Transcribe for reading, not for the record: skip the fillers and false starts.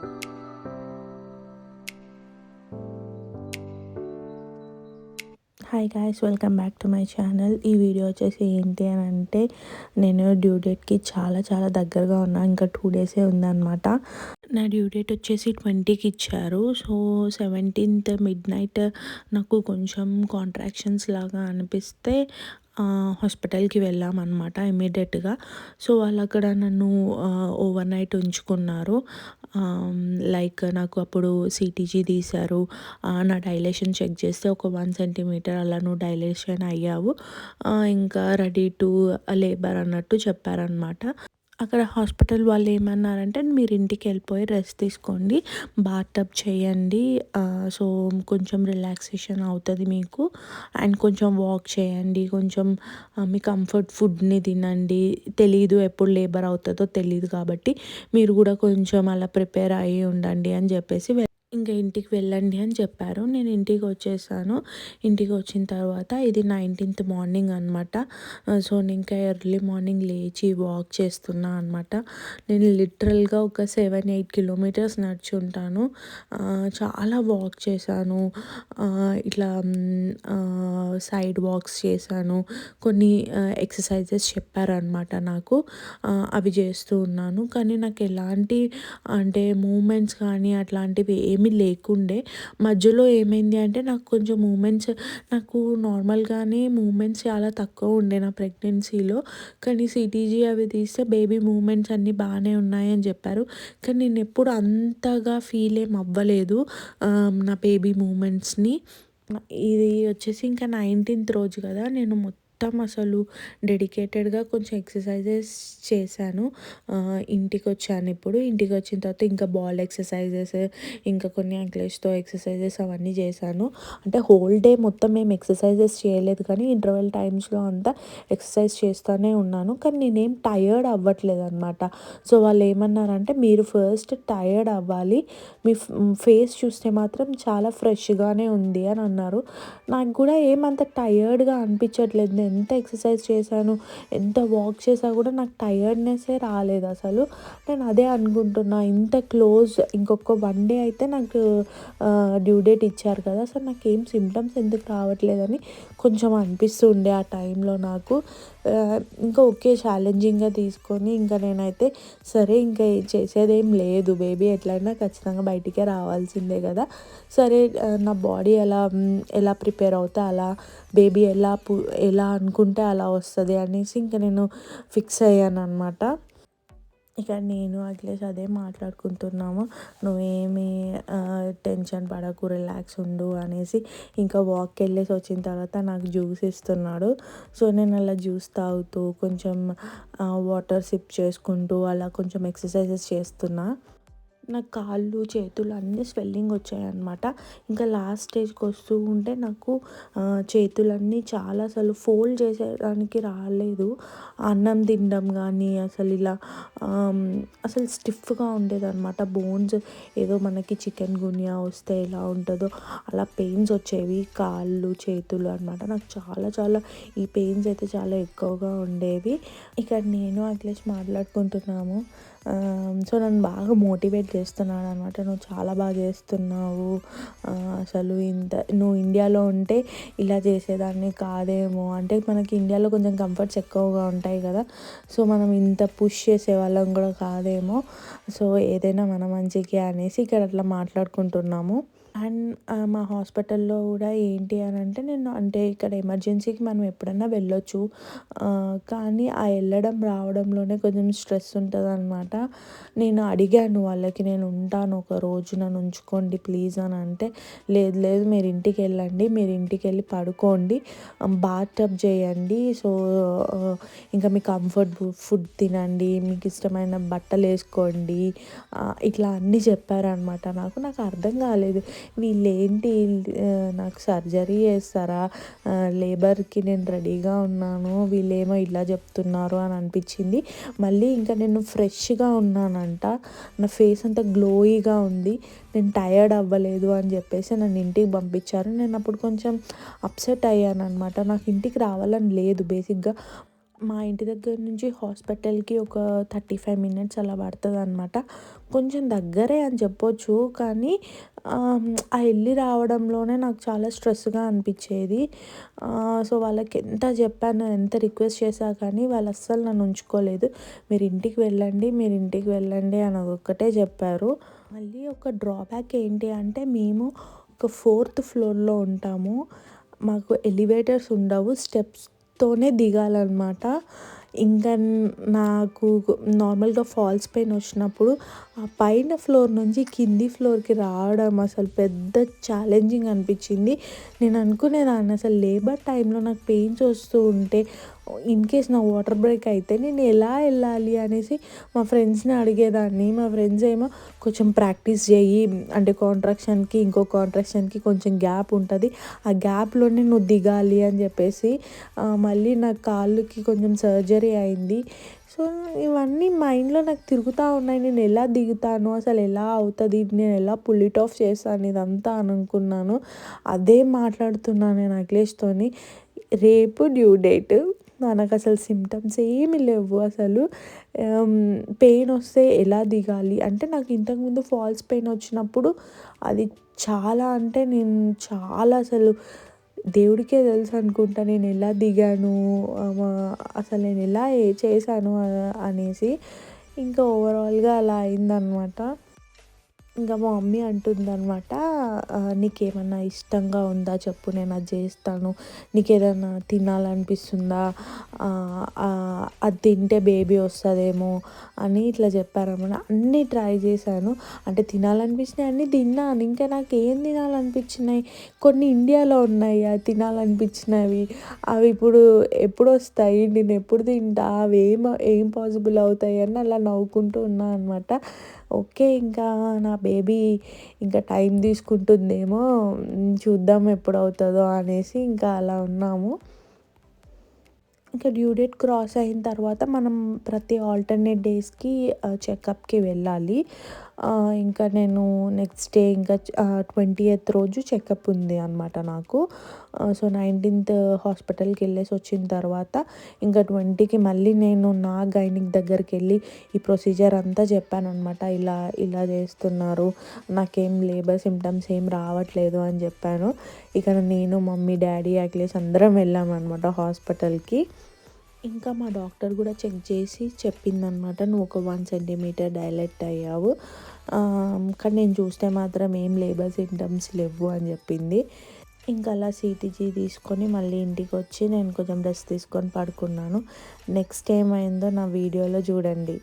Hi guys, welcome back to my channel. ఈ video వచ్చేసి ఏంటి అని అంటే, నేను డ్యూ డేట్కి చాలా చాలా దగ్గరగా ఉన్నా. ఇంకా 2 డేసే ఉందన్నమాట. నా డ్యూ డేట్ వచ్చేసి 20కి ఇచ్చారు. సో 17th మిడ్ నైట్ నాకు కొంచెం కాంట్రాక్షన్స్ లాగా అనిపిస్తే హాస్పిటల్కి వెళ్ళామన్నమాట ఇమీడియట్గా. సో వాళ్ళు అక్కడ నన్ను ఓవర్ నైట్ ఉంచుకున్నారు. లైక్ నాకు అప్పుడు సిటీజీ తీశారు. నా డైలేషన్ చెక్ చేస్తే ఒక 1 సెంటీమీటర్ అలా నువ్వు డైలేషన్ అయ్యావు, ఇంకా రెడీ టు లేబర్ అన్నట్టు చెప్పారనమాట. అక్కడ హాస్పిటల్ వాళ్ళు ఏమన్నారంటే, మీరు ఇంటికి వెళ్ళిపోయి రెస్ట్ తీసుకోండి, బాత్ టబ్ చేయండి, సో కొంచెం రిలాక్సేషన్ అవుతుంది మీకు, అండ్ కొంచెం వాక్ చేయండి, కొంచెం మీ కంఫర్ట్ ఫుడ్ని తినండి. తెలీదు ఎప్పుడు లేబర్ అవుతుందో తెలీదు, కాబట్టి మీరు కూడా కొంచెం అలా ప్రిపేర్ అయ్యి ఉండండి అని చెప్పేసి ఇంకా ఇంటికి వెళ్ళండి అని చెప్పారు. నేను ఇంటికి వచ్చేసాను. ఇంటికి వచ్చిన తర్వాత ఇది 19th మార్నింగ్ అనమాట. సో నేను ఇంకా ఎర్లీ మార్నింగ్ లేచి వాక్ చేస్తున్నా అనమాట. నేను లిటరల్గా ఒక 7-8 కిలోమీటర్స్ నడిచి ఉంటాను. చాలా వాక్ చేశాను. ఇట్లా సైడ్ వాక్స్ చేశాను. కొన్ని ఎక్సర్సైజెస్ చెప్పారనమాట నాకు. అవి చేస్తూ ఉన్నాను. కానీ నాకు ఎలాంటి అంటే మూమెంట్స్ కానీ అట్లాంటివి ఏమీ లేకుండే. మధ్యలో ఏమైంది అంటే, నాకు కొంచెం మూమెంట్స్, నాకు నార్మల్గానే మూమెంట్స్ చాలా తక్కువ ఉండే నా ప్రెగ్నెన్సీలో. కానీ సిటీజీ అవి తీస్తే బేబీ మూమెంట్స్ అన్నీ బాగానే ఉన్నాయని చెప్పారు. కానీ నేను ఎప్పుడు అంతగా ఫీల్ ఏం అవ్వలేదు నా బేబీ మూమెంట్స్ని. ఇది వచ్చేసి ఇంకా 19th రోజు కదా, నేను మొత్తం అసలు డెడికేటెడ్గా కొంచెం ఎక్సర్సైజెస్ చేశాను. ఇంటికి వచ్చాను. ఇప్పుడు ఇంటికి వచ్చిన తర్వాత ఇంకా బాల్ ఎక్సర్సైజెస్, ఇంకా కొన్ని యాంక్లేజ్తో ఎక్సర్సైజెస్ అవన్నీ చేశాను. అంటే హోల్ డే మొత్తం మేము ఎక్సర్సైజెస్ చేయలేదు, కానీ ఇంటర్వెల్ టైమ్స్లో అంతా ఎక్సర్సైజ్ చేస్తూనే ఉన్నాను. కానీ నేనేం టయర్డ్ అవ్వట్లేదు అనమాట. సో వాళ్ళు ఏమన్నారంటే, మీరు ఫస్ట్ టయర్డ్ అవ్వాలి, మీ ఫేస్ చూస్తే మాత్రం చాలా ఫ్రెష్గానే ఉంది అని అన్నారు. నాకు కూడా ఏమంత టయర్డ్గా అనిపించట్లేదు. నేను ఎంత ఎక్సర్సైజ్ చేశాను, ఎంత వాక్ చేసా కూడా నాకు టయర్డ్నెస్సే రాలేదు అసలు. నేను అదే అనుకుంటున్నా, ఇంత క్లోజ్ ఇంకొక 1 డే అయితే నాకు డ్యూ డేట్ ఇచ్చారు కదా, అసలు నాకు ఏం సిమ్టమ్స్ ఎందుకు రావట్లేదని కొంచెం అనిపిస్తుండే ఆ టైంలో నాకు. ఇంకా ఓకే, ఛాలెంజింగ్గా తీసుకొని ఇంకా నేనైతే సరే ఇంకా చేసేదేం లేదు, బేబీ ఎట్లయినా ఖచ్చితంగా బయటికే రావాల్సిందే కదా, సరే నా బాడీ ఎలా ప్రిపేర్ అవుతా అలా, బేబీ ఎలా అనుకుంటే అలా వస్తుంది అనేసి ఇంకా నేను ఫిక్స్ అయ్యాను అనమాట. ఇక నేను అట్లీస్ట్ అదే మాట్లాడుకుంటున్నాము, నువ్వేమి టెన్షన్ పడకు, రిలాక్స్ ఉండు అనేసి. ఇంకా వాక్కి వెళ్ళేసి వచ్చిన తర్వాత నాకు జ్యూస్ ఇస్తున్నాడు. సో నేను అలా జ్యూస్ తాగుతూ కొంచెం వాటర్ సిప్ చేసుకుంటూ అలా కొంచెం ఎక్సర్సైజెస్ చేస్తున్నా. నా కాళ్ళు చేతులు అన్నీ స్వెల్లింగ్ వచ్చాయన్నమాట. ఇంకా లాస్ట్ స్టేజ్కి వస్తూ ఉంటే నాకు చేతులన్నీ చాలా అసలు ఫోల్డ్ చేసేదానికి రాలేదు. అన్నం తినడం కానీ అసలు ఇలా అసలు స్టిఫ్గా ఉండేదన్నమాట. బోన్స్ ఏదో మనకి చికెన్ గున్యా వస్తే ఎలా ఉంటుందో అలా పెయిన్స్ వచ్చేవి కాళ్ళు చేతులు అనమాట. నాకు చాలా చాలా ఈ పెయిన్స్ అయితే చాలా ఎక్కువగా ఉండేవి. ఇక్కడ నేను అట్లీస్ట్ మాట్లాడుకుంటున్నాము. సో నన్ను బాగా మోటివేట్ చేస్తున్నాడు అనమాట, నువ్వు చాలా బాగా చేస్తున్నావు, అసలు నువ్వు ఇండియాలో ఉంటే ఇలా చేసేదాన్ని కాదేమో, అంటే మనకి ఇండియాలో కొంచెం కంఫర్ట్స్ ఎక్కువగా ఉంటాయి కదా, సో మనం ఇంత పుష్ చేసే వాళ్ళం కూడా కాదేమో, సో ఏదైనా మన మంచికి అనేసి ఇక్కడ అట్లా మాట్లాడుకుంటున్నాము. అండ్ మా హాస్పిటల్లో కూడా ఏంటి అని అంటే, నేను అంటే ఇక్కడ ఎమర్జెన్సీకి మనం ఎప్పుడన్నా వెళ్ళొచ్చు, కానీ ఆ వెళ్ళడం రావడంలోనే కొంచెం స్ట్రెస్ ఉంటుంది అనమాట. నేను అడిగాను వాళ్ళకి, నేను ఉంటాను ఒక రోజు, నన్ను ఉంచుకోండి ప్లీజ్ అని అంటే, లేదు లేదు మీరు ఇంటికి వెళ్ళండి, మీరు ఇంటికి వెళ్ళి పడుకోండి, బాత్ టబ్ చేయండి, సో ఇంకా మీ కంఫర్ట్ ఫుడ్ తినండి, మీకు ఇష్టమైన బట్టలు వేసుకోండి, ఇట్లా అన్నీ చెప్పారనమాట. నాకు అర్థం కాలేదు, వీళ్ళేంటి నాకు సర్జరీ చేస్తారా, లేబర్కి నేను రెడీగా ఉన్నాను, వీళ్ళేమో ఇలా చెప్తున్నారు అని అనిపించింది. మళ్ళీ ఇంకా నేను ఫ్రెష్గా ఉన్నానంట, నా ఫేస్ అంతా గ్లోయిగా ఉంది, నేను టయర్డ్ అవ్వలేదు అని చెప్పేసి నన్ను ఇంటికి పంపించారు. నేను అప్పుడు కొంచెం అప్సెట్ అయ్యాను అనమాట. నాకు ఇంటికి రావాలని లేదు బేసిక్గా, మా ఇంటి దగ్గర నుంచి హాస్పిటల్‌కి ఒక 35 మినిట్స్ అలా పడతదనమాట. కొంచెం దగ్గరే అని చెప్పొచ్చు. కానీ ఆ ఎళ్లి రావడంలోనే నాకు చాలా స్ట్రెస్‌గా అనిపిచ్చేది. సో, వాళ్ళకి ఎంత చెప్పాను, ఎంత రిక్వెస్ట్ చేశా కానీ వాళ్ళు అస్సలు నన్ను ఉంచుకోలేదు. "మీరు ఇంటికి వెళ్ళండి, మీరు ఇంటికి వెళ్ళండి" అని అదొక్కటే చెప్పారు. మళ్ళీ ఒక డ్రాబ్యాక్ ఏంటి అంటే మేము ఒక ఫోర్త్ ఫ్లోర్‌లో ఉంటాము. మాకు ఎలివేటర్స్ ఉండవు. స్టెప్స్‌తోనే దిగాలనమాట. ఇంకా నాకు నార్మల్‌గా ఫాల్స్ పెయిన్ వచ్చినప్పుడు ఆ పైన ఫ్లోర్ నుంచి కింది ఫ్లోర్‌కి రావడం అసలు పెద్ద ఛాలెంజింగ్ అనిపించింది. నేను అనుకునేదాన్ని అసలు లేబర్ టైంలో నాకు పెయిన్స్ వస్తూ ఉంటే ఇన్‌కేస్ నా వాటర్ బ్రేక్ అయితే నేను ఎలా ఎళ్ళాలి అనేసి మా ఫ్రెండ్స్‌ని అడిగేదాన్ని. మా ఫ్రెండ్స్ ఏమో కొంచెం ప్రాక్టీస్ చెయ్యి, అంటే కాంట్రాక్షన్‌కి ఇంకో కాంట్రాక్షన్‌కి కొంచెం గ్యాప్ ఉంటది. ఆ గ్యాప్‌లోనే నువ్వు దిగాలి అని చెప్పేసి మళ్ళీ నా కాళ్ళకి కొంచెం సర్జరీ అయింది. సో, ఇవన్నీ మైండ్‌లో నాకు తిరుగుతా ఉన్నాయి. నేను ఎలా దిగుతాను? అసలు ఎలా అవుతది? నేను ఎలా పుల్ ఇట్ ఆఫ్ చేస్తాను ఇదంతా అని అనుకున్నాను. అదే మాట్లాడుతున్నా నేను అఖిలేష్‌తోని. రేపు డ్యూ డేట్. నాకసలు సింప్టమ్స్ ఏమి లేవు అసలు. పెయిన్ వస్తే ఎలా దిగాలి? అంటే నాకు ఇంతకుముందు ఫాల్స్ పెయిన్ వచ్చినప్పుడు అది చాలా, అంటే నేను చాలా అసలు దేవుడికే తెలుసు అనుకుంటా నేను ఎలా దిగాను, అసలు నేను ఎలా చేశాను అనేసి. ఇంకా ఓవరాల్‌గా అలా అయిందనమాట. ఇంకా మా మమ్మీ అంటుందనమాట, "నీకేమన్నా ఇష్టంగా ఉందా చెప్పు, నేను అది చేస్తాను. నీకేదన్నా తినాలనిపిస్తుందా? అది తింటే బేబీ వస్తదేమో" అని ఇట్లా చెప్పారనమాట. అన్నీ ట్రై చేశాను. అంటే తినాలనిపించినయి అన్నీ తిన్నాను. ఇంకా నాకేం తినాలనిపించినాయి, కొన్ని ఇండియాలో ఉన్నాయి తినాలనిపించినవి. అవి ఇప్పుడు ఎప్పుడొస్తాయి? నేనెప్పుడు తింటా? ఏం పాసిబుల్ అవుతాయి అని అలా నవ్వుకుంటూ ఉన్నా అనమాట. ఓకే. ఇంకా నా బేబీ ఇంకా టైం తీసుకుంటుందేమో, చూద్దాం ఎప్పుడవుతదో అనేసి ఇంకా అలా ఉన్నాము. ఇంకా డ్యూ డేట్ క్రాస్ అయిన తర్వాత మనం ప్రతి ఆల్టర్‌నేట్ డేస్‌కి చెకప్‌కి వెళ్ళాలి. ఇంకా నేను నెక్స్ట్ డే ఇంకా 20థ్ రోజు చెకప్ ఉంది అనమాట నాకు. సో, 19థ్ హాస్పిటల్‌కి వెళ్ళేసి వచ్చిన తర్వాత ఇంకా 20కి మళ్ళీ నేను నా గైనిక్ దగ్గరికెళ్ళి ఈ ప్రొసీజర్ అంతా చెప్పాననమాట. ఇలా ఇలా చేస్తున్నారు. నాకేం లేబర్ సింప్టమ్స్ ఏం రావట్లేదు అని చెప్పాను. ఇక నేను, మమ్మీ, డ్యాడీ, అఖిలేష్ అందరం వెళ్ళామనమాట హాస్పిటల్‌కి. ఇంకా మా డాక్టర్ కూడా చెక్ చేసి చెప్పిందనమాట, "నువ్వు ఒక 1 సెంటీమీటర్ డైలేట్ అయ్యావు. కానీ నేను చూస్తే మాత్రం ఏం లేబర్ సింప్టమ్స్ లెవ్వు" అని చెప్పింది. ఇంకా అలా సీటీజీ తీసుకొని మళ్ళీ ఇంటికొచ్చి నేను కొంచెం రెస్ట్ తీసుకొని పడుకున్నాను. నెక్స్ట్ ఏమైందో నా వీడియోలో చూడండి.